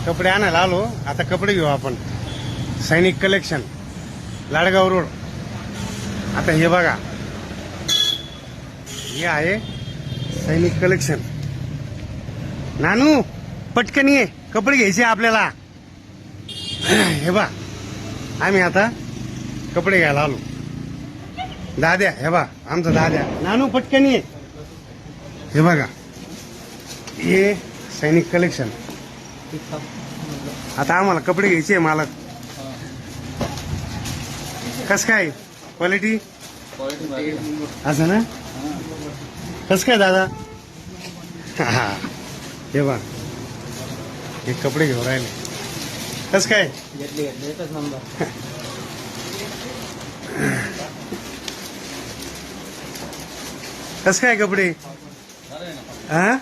कपडे आणायला आलो. आता कपडे घेऊ आपण. सैनिक कलेक्शन, लाडगाव रोड. आता हे बघा, हे आहे सैनिक कलेक्शन. नानू पटकन ये, कपडे घ्यायचे आपल्याला. हे बा, आम्ही आता कपडे घ्यायला आलो. दाद्या, हे बा आमचा दाद्या. नानू पटकन ये. हे बघा, हे सैनिक कलेक्शन. आता आम्हाला कपडे घ्यायचे मालक. कस काय क्वालिटी असं ना? कस काय दादा? हा, हे बघ, हे कपडे घेऊन राहिले. कस काय? एकच नंबर. कस काय कपडे? हा,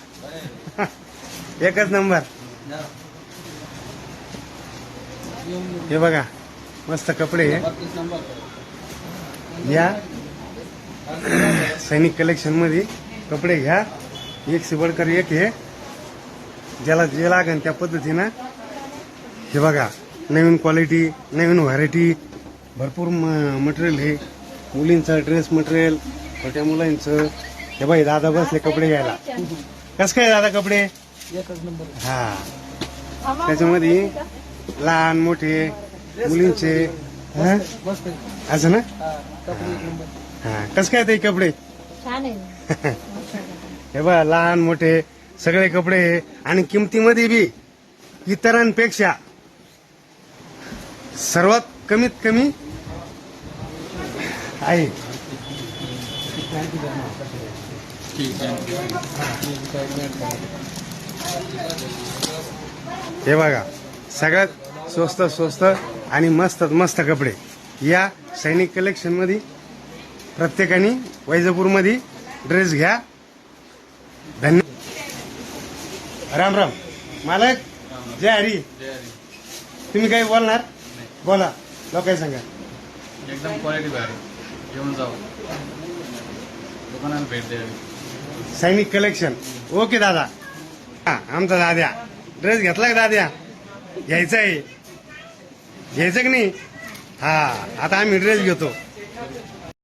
एकच नंबर. हे बघा, मस्त कपडे या सैनिक कलेक्शन मध्ये. कपडे घ्या, एक से बढ़कर एक हे. ज्याला जे लागेल त्या पद्धतीनं. हे बघा, नवीन क्वालिटी, नवीन व्हरायटी, भरपूर मटेरियल हे. मुलींचं ड्रेस मटेरियल, छोट्या मुलांचं. हे बाई दादा बसले कपडे घ्यायला. कस काय दादा कपडे? एकच नंबर. हा, त्याच्यामध्ये लहान मोठे मुलींचे. हा? असं ना? हा, कस काय ते कपडे? छान आहे. हे बघा, लहान मोठे सगळे कपडे. आणि किमतीमध्ये बी इतरांपेक्षा सर्वात कमीत कमी आहे. हे बघा, सगळ्यात स्वस्त आणि मस्त कपडे या सैनिक कलेक्शन मध्ये. प्रत्येकाने वैजापूरमध्ये ड्रेस घ्या. धन्यवाद. राम राम मालक. जय हरी. तुम्ही काही बोलणार? बोला, लोक सांगा. एकदम क्वालिटी भारी. घेऊन जाऊ, दुकानाला भेट द्यावी. सैनिक कलेक्शन. ओके दादा. हा, आमचा दाद्या ड्रेस घेतला का दाद्या? घ्यायचा आहे, घ्यायचं की नाही? हा, आता आम्ही ड्रेस घेतो.